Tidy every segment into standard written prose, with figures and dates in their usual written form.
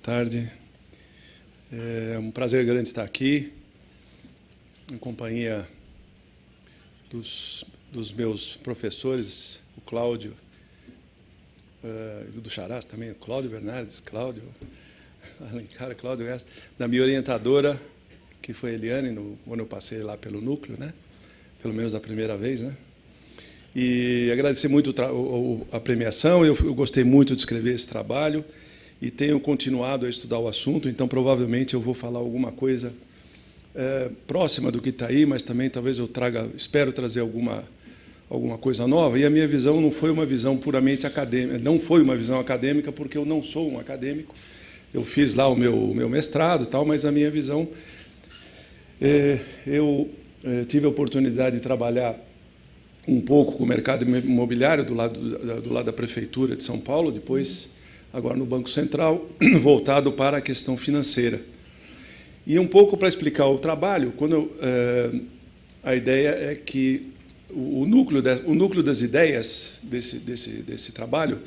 tarde. É um prazer grande estar aqui, em companhia dos meus professores, o Cláudio, do Charás também, o Cláudio Bernardes, Cláudio Alencar, Cláudio Essa, da minha orientadora, que foi a Eliane, quando eu passei lá pelo núcleo, né? Pelo menos a primeira vez, né? E agradecer muito a premiação. Eu gostei muito de escrever esse trabalho e tenho continuado a estudar o assunto, então provavelmente eu vou falar alguma coisa próxima do que está aí, mas também talvez eu espero trazer alguma coisa nova. E a minha visão não foi uma visão puramente acadêmica, não foi uma visão acadêmica, porque eu não sou um acadêmico. Eu fiz lá o meu mestrado, tal, mas a minha visão, eu tive a oportunidade de trabalhar um pouco com o mercado imobiliário do lado da Prefeitura de São Paulo, depois, agora no Banco Central, voltado para a questão financeira. E um pouco para explicar o trabalho, a ideia é que o núcleo das ideias desse trabalho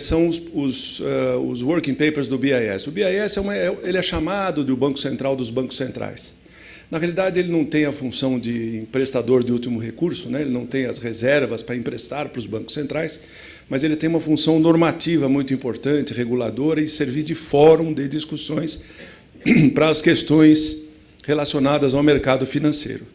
são os working papers do BIS. O BIS ele é chamado de o Banco Central dos bancos centrais. Na realidade, ele não tem a função de emprestador de último recurso, né? Ele não tem as reservas para emprestar para os bancos centrais, mas ele tem uma função normativa muito importante, reguladora, e servir de fórum de discussões para as questões relacionadas ao mercado financeiro.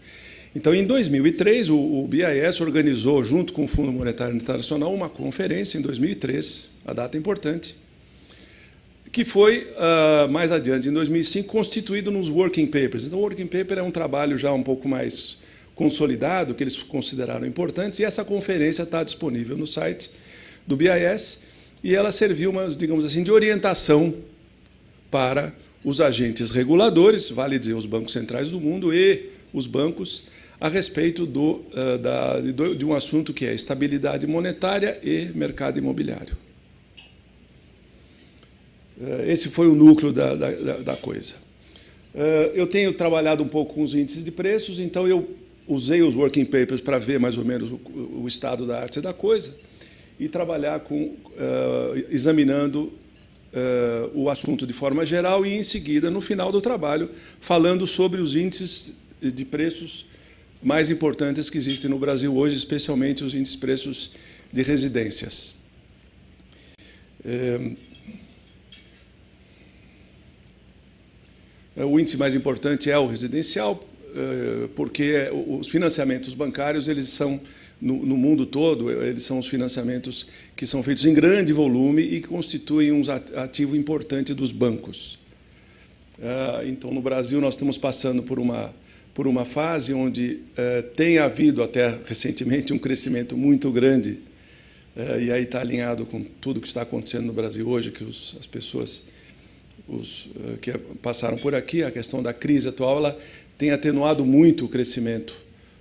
Então, em 2003, o BIS organizou, junto com o Fundo Monetário Internacional, uma conferência, em 2003, a data importante, que foi, mais adiante, em 2005, constituído nos Working Papers. Então, o Working Paper é um trabalho já um pouco mais consolidado, que eles consideraram importantes, e essa conferência está disponível no site do BIS, e ela serviu, digamos assim, de orientação para os agentes reguladores, vale dizer, os bancos centrais do mundo e os bancos, a respeito de um assunto que é estabilidade monetária e mercado imobiliário. Esse foi o núcleo da coisa. Eu tenho trabalhado um pouco com os índices de preços, então eu usei os working papers para ver mais ou menos o estado da arte da coisa e trabalhar examinando o assunto de forma geral e, em seguida, no final do trabalho, falando sobre os índices de preços mais importantes que existem no Brasil hoje, especialmente os índices de preços de residências. O índice mais importante é o residencial, porque os financiamentos bancários, eles são, no mundo todo, eles são os financiamentos que são feitos em grande volume e que constituem um ativo importante dos bancos. Então, no Brasil, nós estamos passando por uma fase onde tem havido, até recentemente, um crescimento muito grande, e aí está alinhado com tudo que está acontecendo no Brasil hoje, que as pessoas... que passaram por aqui, a questão da crise atual, ela tem atenuado muito o crescimento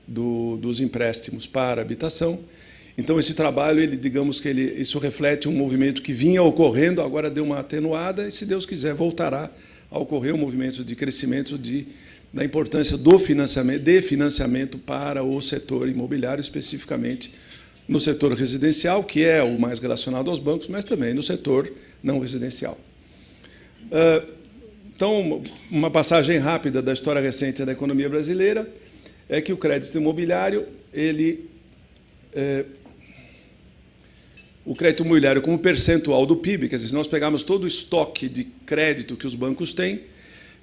dos empréstimos para a habitação. Então, esse trabalho, digamos que isso reflete um movimento que vinha ocorrendo, agora deu uma atenuada, e, se Deus quiser, voltará a ocorrer um movimento de crescimento da importância de financiamento para o setor imobiliário, especificamente no setor residencial, que é o mais relacionado aos bancos, mas também no setor não residencial. Então, uma passagem rápida da história recente da economia brasileira é que o crédito imobiliário, o crédito imobiliário como percentual do PIB, quer dizer, se nós pegarmos todo o estoque de crédito que os bancos têm,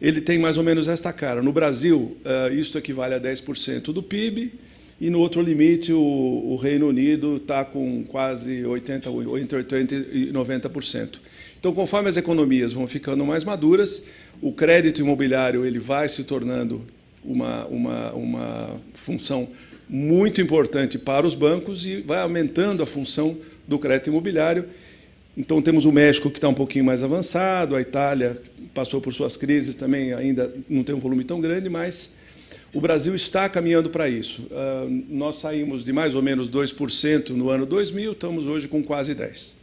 ele tem mais ou menos esta cara. No Brasil, isto equivale a 10% do PIB, e no outro limite, o Reino Unido está com quase entre 80% e 90%. Então, conforme as economias vão ficando mais maduras, o crédito imobiliário ele vai se tornando uma função muito importante para os bancos e vai aumentando a função do crédito imobiliário. Então, temos o México, que está um pouquinho mais avançado, a Itália passou por suas crises, também ainda não tem um volume tão grande, mas o Brasil está caminhando para isso. Nós saímos de mais ou menos 2% no ano 2000, estamos hoje com quase 10%.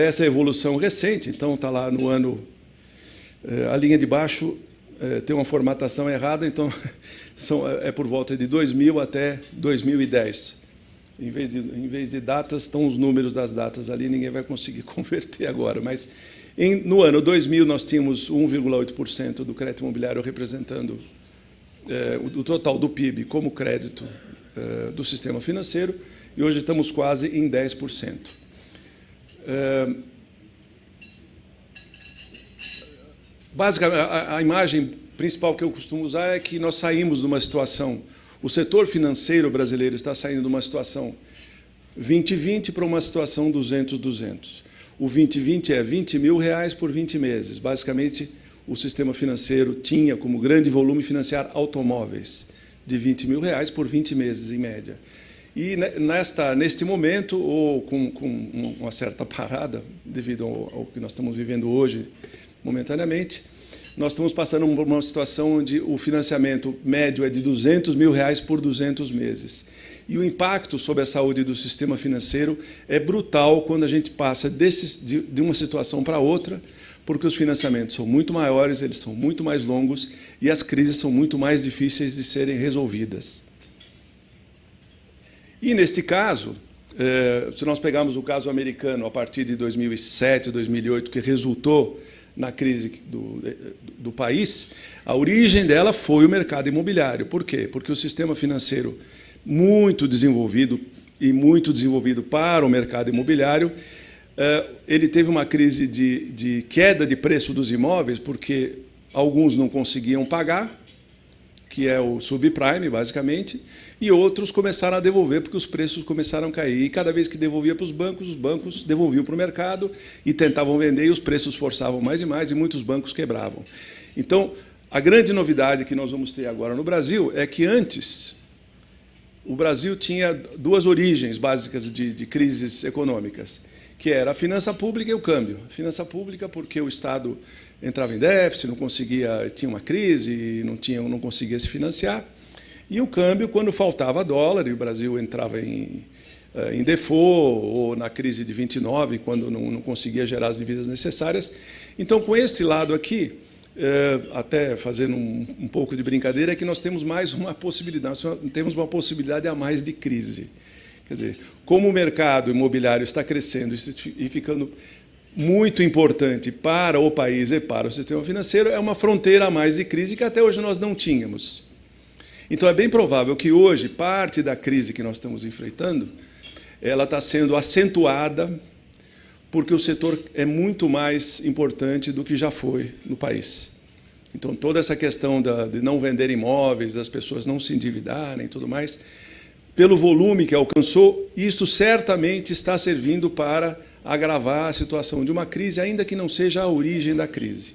Essa evolução recente, então está lá no ano... A linha de baixo tem uma formatação errada, então é por volta de 2000 até 2010. Em vez de datas, estão os números das datas ali, ninguém vai conseguir converter agora. Mas no ano 2000, nós tínhamos 1,8% do crédito imobiliário representando o total do PIB como crédito do sistema financeiro, e hoje estamos quase em 10%. Basicamente, a imagem principal que eu costumo usar é que nós saímos de uma situação, o setor financeiro brasileiro está saindo de uma situação 20-20 para uma situação 200-200. O 20-20 é R$20 mil por 20 meses. Basicamente, o sistema financeiro tinha como grande volume financiar automóveis de R$20 mil por 20 meses, em média. E neste momento, ou com uma certa parada, devido ao que nós estamos vivendo hoje, momentaneamente, nós estamos passando por uma situação onde o financiamento médio é de R$200 mil por 200 meses. E o impacto sobre a saúde do sistema financeiro é brutal quando a gente passa de uma situação para outra, porque os financiamentos são muito maiores, eles são muito mais longos e as crises são muito mais difíceis de serem resolvidas. E, neste caso, se nós pegarmos o caso americano a partir de 2007, 2008, que resultou na crise do país, a origem dela foi o mercado imobiliário. Por quê? Porque o sistema financeiro muito desenvolvido para o mercado imobiliário, ele teve uma crise de queda de preço dos imóveis, porque alguns não conseguiam pagar, que é o subprime, basicamente, e outros começaram a devolver porque os preços começaram a cair. E cada vez que devolvia para os bancos devolviam para o mercado e tentavam vender, e os preços forçavam mais e mais, e muitos bancos quebravam. Então, a grande novidade que nós vamos ter agora no Brasil é que antes o Brasil tinha duas origens básicas de crises econômicas, que era a finança pública e o câmbio. A finança pública porque o Estado entrava em déficit, não conseguia, tinha uma crise, não conseguia se financiar. E o câmbio, quando faltava dólar, e o Brasil entrava em default, ou na crise de 29, quando não conseguia gerar as divisas necessárias. Então, com esse lado aqui, até fazendo um pouco de brincadeira, é que nós temos mais uma possibilidade, temos uma possibilidade a mais de crise. Quer dizer, como o mercado imobiliário está crescendo e ficando muito importante para o país e para o sistema financeiro, é uma fronteira a mais de crise que até hoje nós não tínhamos. Então, é bem provável que hoje, parte da crise que nós estamos enfrentando, ela está sendo acentuada porque o setor é muito mais importante do que já foi no país. Então, toda essa questão de não vender imóveis, das pessoas não se endividarem e tudo mais, pelo volume que alcançou, isto certamente está servindo para agravar a situação de uma crise, ainda que não seja a origem da crise.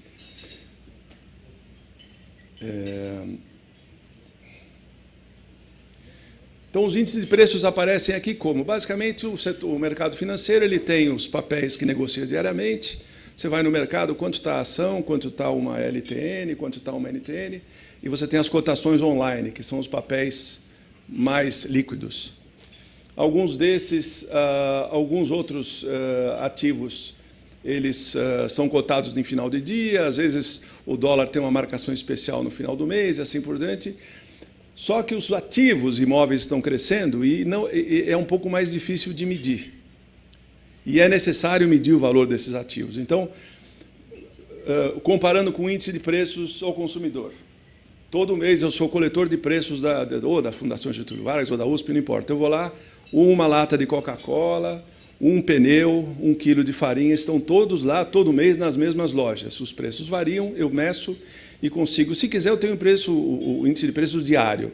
Então, os índices de preços aparecem aqui como? Basicamente, o mercado financeiro ele tem os papéis que negocia diariamente. Você vai no mercado, quanto está a ação, quanto está uma LTN, quanto está uma NTN, e você tem as cotações online, que são os papéis mais líquidos. Alguns desses, alguns outros ativos, eles são cotados em final de dia, às vezes o dólar tem uma marcação especial no final do mês, e assim por diante. Só que os ativos imóveis estão crescendo e é um pouco mais difícil de medir. E é necessário medir o valor desses ativos. Então, comparando com o índice de preços ao consumidor, todo mês eu sou coletor de preços ou da Fundação Getúlio Vargas ou da USP, não importa. Eu vou lá, uma lata de Coca-Cola, um pneu, 1 quilo de farinha, estão todos lá, todo mês, nas mesmas lojas. Os preços variam, eu meço e consigo. Se quiser, eu tenho o índice de preços diário,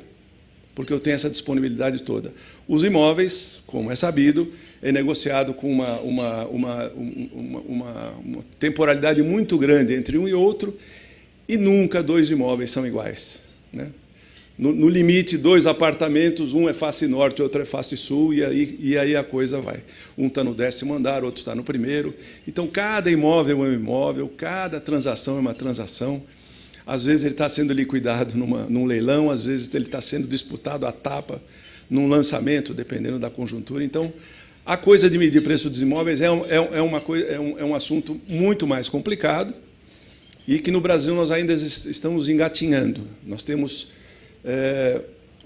porque eu tenho essa disponibilidade toda. Os imóveis, como é sabido, é negociado com uma temporalidade muito grande entre um e outro, e nunca dois imóveis são iguais, né? No limite, 2 apartamentos, um é face norte, outro é face sul, e aí a coisa vai. Um está no 10º andar, outro está no 1º. Então, cada imóvel é um imóvel, cada transação é uma transação. Às vezes ele está sendo liquidado num leilão, às vezes ele está sendo disputado à tapa num lançamento, dependendo da conjuntura. Então, a coisa de medir preço dos imóveis é um assunto muito mais complicado e que no Brasil nós ainda estamos engatinhando. Nós temos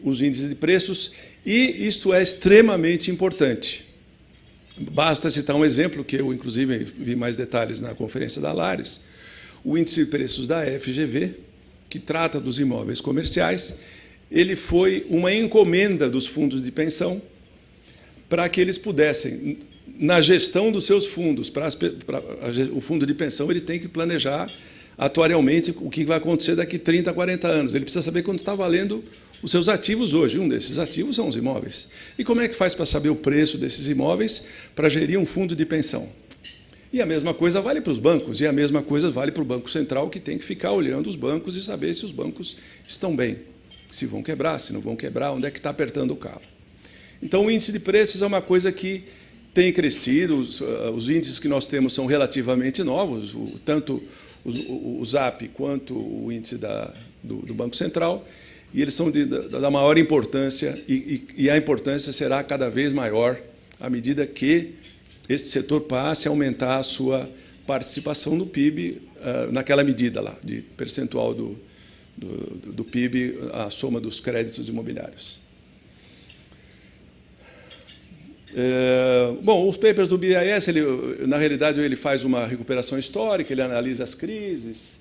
os índices de preços, e isto é extremamente importante. Basta citar um exemplo, que eu, inclusive, vi mais detalhes na conferência da Lares, o índice de preços da FGV, que trata dos imóveis comerciais. Ele foi uma encomenda dos fundos de pensão para que eles pudessem, na gestão dos seus fundos, o fundo de pensão ele tem que planejar atuarialmente o que vai acontecer daqui 30, 40 anos. Ele precisa saber quanto está valendo os seus ativos hoje. Um desses ativos são os imóveis. E como é que faz para saber o preço desses imóveis para gerir um fundo de pensão? E a mesma coisa vale para os bancos, e a mesma coisa vale para o Banco Central, que tem que ficar olhando os bancos e saber se os bancos estão bem, se vão quebrar, se não vão quebrar, onde é que está apertando o calo. Então, o índice de preços é uma coisa que tem crescido, os índices que nós temos são relativamente novos, tanto o ZAP quanto o índice do Banco Central, e eles são da maior importância, e a importância será cada vez maior à medida que este setor passe a aumentar a sua participação no PIB, naquela medida lá, de percentual do PIB, a soma dos créditos imobiliários. Bom, os papers do BIS, na realidade, ele faz uma recuperação histórica, ele analisa as crises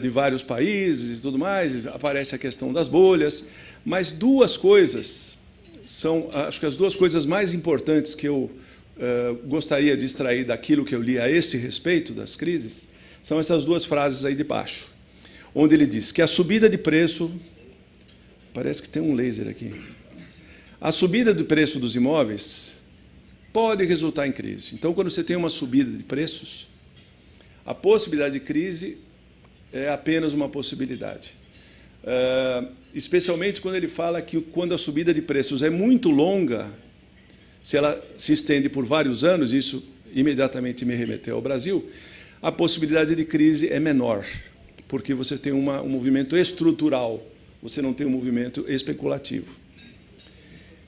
de vários países e tudo mais, aparece a questão das bolhas, mas duas coisas são, acho que as duas coisas mais importantes que eu gostaria de extrair daquilo que eu li a esse respeito das crises, são essas duas frases aí de baixo, onde ele diz que a subida de preço, parece que tem um laser aqui, a subida do preço dos imóveis pode resultar em crise. Então, quando você tem uma subida de preços, a possibilidade de crise é apenas uma possibilidade. Especialmente quando ele fala que quando a subida de preços é muito longa, se ela se estende por vários anos, isso imediatamente me remeteu ao Brasil, a possibilidade de crise é menor, porque você tem um movimento estrutural, você não tem um movimento especulativo.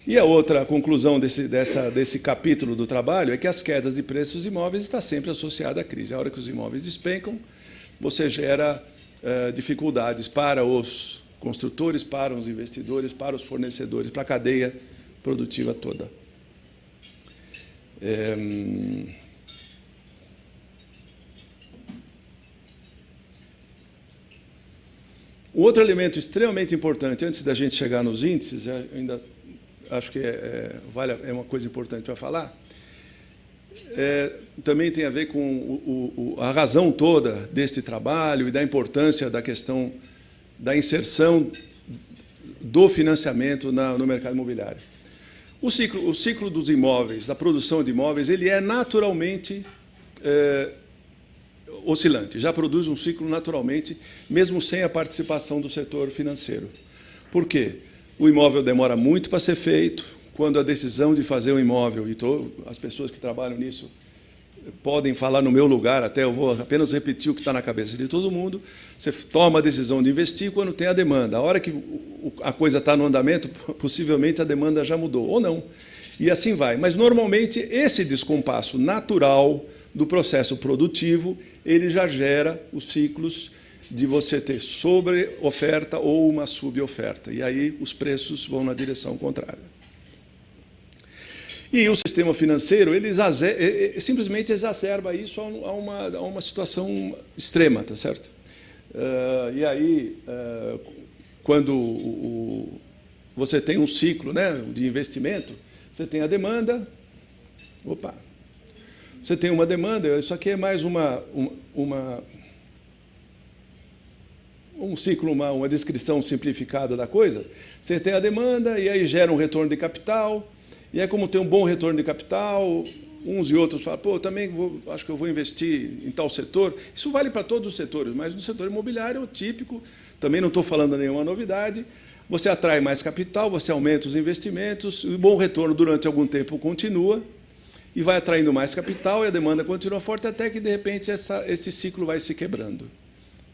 E a outra conclusão desse capítulo do trabalho é que as quedas de preços dos imóveis estão sempre associadas à crise. A hora que os imóveis despencam, você gera dificuldades para os construtores, para os investidores, para os fornecedores, para a cadeia produtiva toda. Um outro elemento extremamente importante, antes da gente chegar nos índices, ainda acho que é uma coisa importante para falar, também tem a ver com a razão toda deste trabalho e da importância da questão da inserção do financiamento no mercado imobiliário. O ciclo dos imóveis, da produção de imóveis, ele é naturalmente oscilante, já produz um ciclo naturalmente, mesmo sem a participação do setor financeiro. Por quê? O imóvel demora muito para ser feito. Quando a decisão de fazer um imóvel, e as pessoas que trabalham nisso podem falar no meu lugar, até eu vou apenas repetir o que está na cabeça de todo mundo, você toma a decisão de investir quando tem a demanda. A hora que a coisa está no andamento, possivelmente a demanda já mudou, ou não. E assim vai. Mas, normalmente, esse descompasso natural do processo produtivo, ele já gera os ciclos de você ter sobre-oferta ou uma suboferta. E aí os preços vão na direção contrária. E o sistema financeiro ele simplesmente exacerba isso a uma situação extrema, tá certo? E aí, quando você tem um ciclo, né, de investimento, você tem a demanda. Opa! Você tem uma demanda, isso aqui é mais um ciclo, uma descrição simplificada da coisa. Você tem a demanda e aí gera um retorno de capital, e aí como tem um bom retorno de capital, uns e outros falam, pô, também acho que eu vou investir em tal setor. Isso vale para todos os setores, mas no setor imobiliário é o típico, também não estou falando nenhuma novidade, você atrai mais capital, você aumenta os investimentos, o bom retorno durante algum tempo continua, e vai atraindo mais capital, e a demanda continua forte, até que, de repente, esse ciclo vai se quebrando.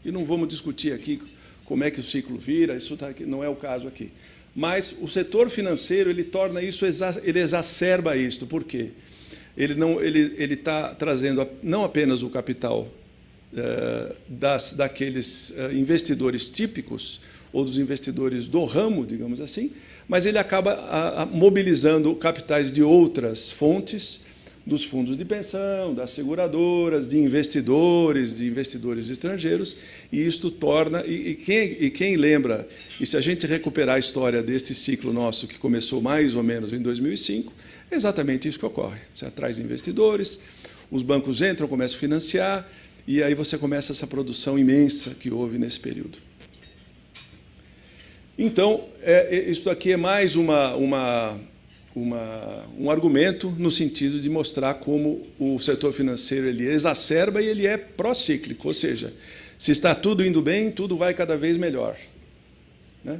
E não vamos discutir aqui como é que o ciclo vira, isso não é o caso aqui. Mas o setor financeiro ele torna isso, ele exacerba isto. Por quê? Ele está trazendo não apenas o capital daqueles investidores típicos, ou dos investidores do ramo, digamos assim, mas ele acaba mobilizando capitais de outras fontes, dos fundos de pensão, das seguradoras, de investidores estrangeiros, e isto torna... quem lembra, e se a gente recuperar a história deste ciclo nosso, que começou mais ou menos em 2005, é exatamente isso que ocorre. Você atrai investidores, os bancos entram, começam a financiar, e aí você começa essa produção imensa que houve nesse período. Então, isso aqui é mais um argumento no sentido de mostrar como o setor financeiro ele exacerba e ele é procíclico, ou seja, se está tudo indo bem, tudo vai cada vez melhor, né?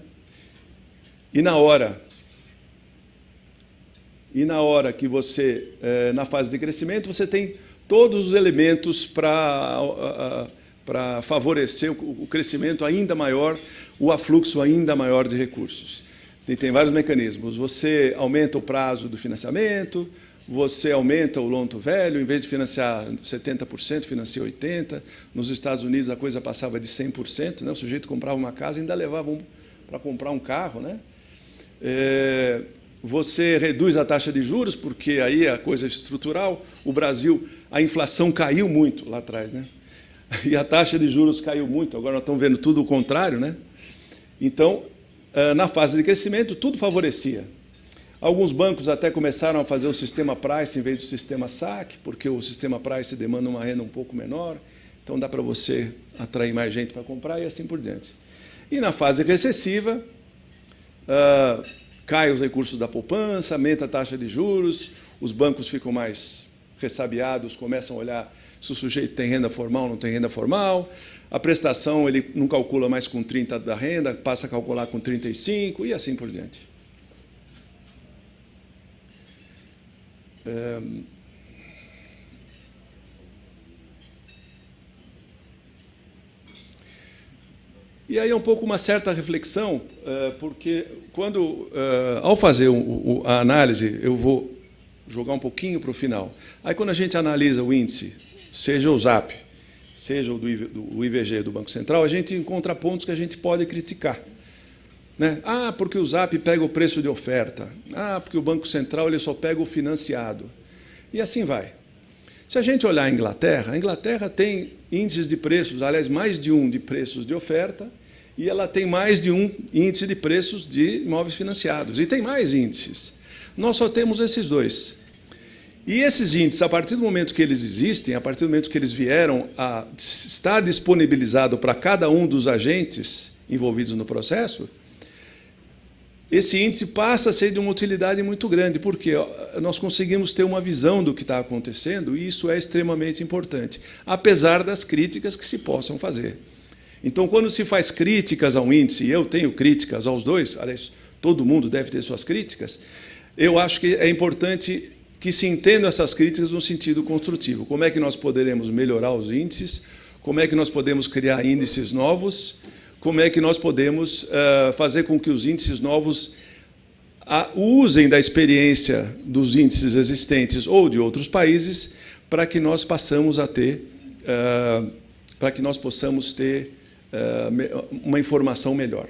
E na hora que você, na fase de crescimento, você tem todos os elementos para favorecer o crescimento ainda maior, o afluxo ainda maior de recursos. Tem vários mecanismos. Você aumenta o prazo do financiamento, você aumenta o loan to value, em vez de financiar 70%, financia 80%. Nos Estados Unidos a coisa passava de 100%, né? O sujeito comprava uma casa e ainda levava para comprar um carro, né? Você reduz a taxa de juros, porque aí a coisa é estrutural. O Brasil, a inflação caiu muito lá atrás, né? E a taxa de juros caiu muito, agora nós estamos vendo tudo o contrário, né? Então, na fase de crescimento, tudo favorecia. Alguns bancos até começaram a fazer o sistema price em vez do sistema saque, porque o sistema price demanda uma renda um pouco menor, então dá para você atrair mais gente para comprar e assim por diante. E na fase recessiva, caem os recursos da poupança, aumenta a taxa de juros, os bancos ficam mais ressabiados, começam a olhar se o sujeito tem renda formal ou não tem renda formal, a prestação ele não calcula mais com 30% da renda, passa a calcular com 35% e assim por diante. E aí é um pouco uma certa reflexão, porque ao fazer a análise, eu vou jogar um pouquinho para o final. Aí quando a gente analisa o índice, seja o ZAP, seja o do IVG do Banco Central, a gente encontra pontos que a gente pode criticar, né? Ah, porque o ZAP pega o preço de oferta. Ah, porque o Banco Central ele só pega o financiado. E assim vai. Se a gente olhar a Inglaterra tem índices de preços, aliás, mais de um de preços de oferta, e ela tem mais de um índice de preços de imóveis financiados. E tem mais índices. Nós só temos esses dois. E esses índices, a partir do momento que eles existem, a partir do momento que eles vieram a estar disponibilizado para cada um dos agentes envolvidos no processo, esse índice passa a ser de uma utilidade muito grande, porque nós conseguimos ter uma visão do que está acontecendo, e isso é extremamente importante, apesar das críticas que se possam fazer. Então, quando se faz críticas a um índice, e eu tenho críticas aos dois, aliás, todo mundo deve ter suas críticas, eu acho que é importante que se entendam essas críticas no sentido construtivo. Como é que nós poderemos melhorar os índices? Como é que nós podemos criar índices novos? Como é que nós podemos fazer com que os índices novos usem da experiência dos índices existentes ou de outros países para que nós possamos ter uma informação melhor.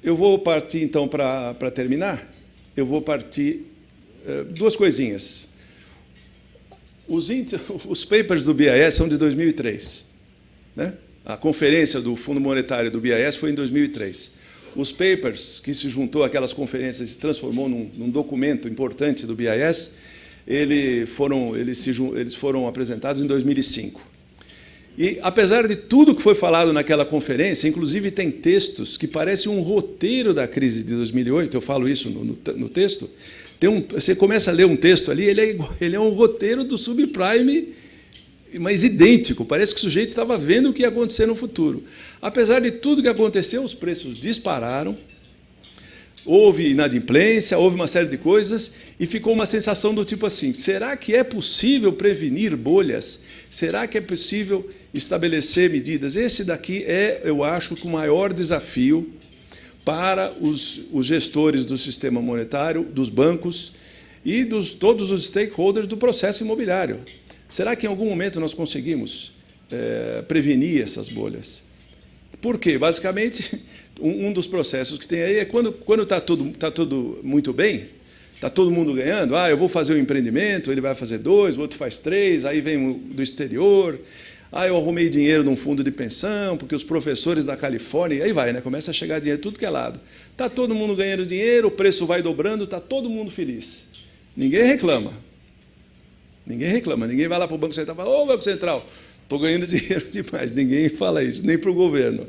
Eu vou partir, então, para terminar, eu vou partir duas coisinhas. Os papers do BIS são de 2003. Né? A conferência do Fundo Monetário do BIS foi em 2003. Os papers, que se juntou àquelas conferências e se transformou num documento importante do BIS, eles foram apresentados em 2005. E, apesar de tudo que foi falado naquela conferência, inclusive tem textos que parecem um roteiro da crise de 2008, eu falo isso no texto, você começa a ler um texto ali, ele é um roteiro do subprime, mas idêntico, parece que o sujeito estava vendo o que ia acontecer no futuro. Apesar de tudo que aconteceu, os preços dispararam, houve inadimplência, houve uma série de coisas, e ficou uma sensação do tipo assim, será que é possível prevenir bolhas? Será que é possível estabelecer medidas? Esse daqui eu acho, o maior desafio para os gestores do sistema monetário, dos bancos e todos os stakeholders do processo imobiliário. Será que em algum momento nós conseguimos prevenir essas bolhas? Por quê? Basicamente, um dos processos que tem aí é quando está tudo muito bem, está todo mundo ganhando, eu vou fazer um empreendimento, ele vai fazer 2, o outro faz 3, aí vem do exterior, eu arrumei dinheiro num fundo de pensão, porque os professores da Califórnia, aí vai, né? Começa a chegar dinheiro tudo que é lado. Está todo mundo ganhando dinheiro, o preço vai dobrando, está todo mundo feliz. Ninguém reclama. Ninguém reclama, ninguém vai lá para o Banco Central e fala, Banco Central, estou ganhando dinheiro demais. Ninguém fala isso, nem para o governo.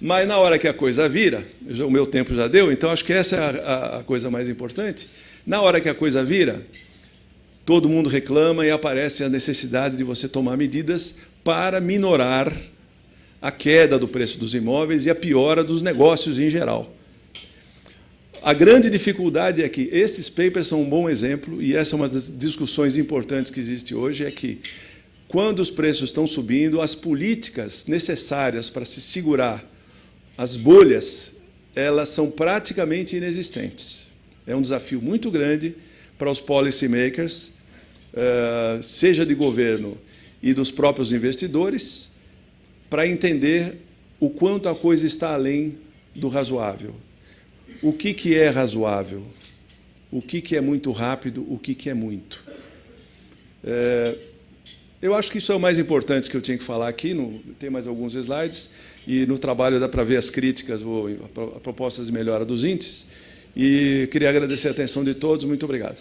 Mas na hora que a coisa vira, o meu tempo já deu, então acho que essa é a coisa mais importante. Na hora que a coisa vira, todo mundo reclama e aparece a necessidade de você tomar medidas para minorar a queda do preço dos imóveis e a piora dos negócios em geral. A grande dificuldade é que estes papers são um bom exemplo, e essa é uma das discussões importantes que existe hoje, é que, quando os preços estão subindo, as políticas necessárias para se segurar as bolhas, elas são praticamente inexistentes. É um desafio muito grande para os policy makers, seja de governo e dos próprios investidores, para entender o quanto a coisa está além do razoável. O que é razoável? O que é muito rápido? O que é muito? Eu acho que isso é o mais importante que eu tinha que falar aqui. Tem mais alguns slides, e no trabalho dá para ver as críticas, propostas de melhora dos índices. E queria agradecer a atenção de todos. Muito obrigado.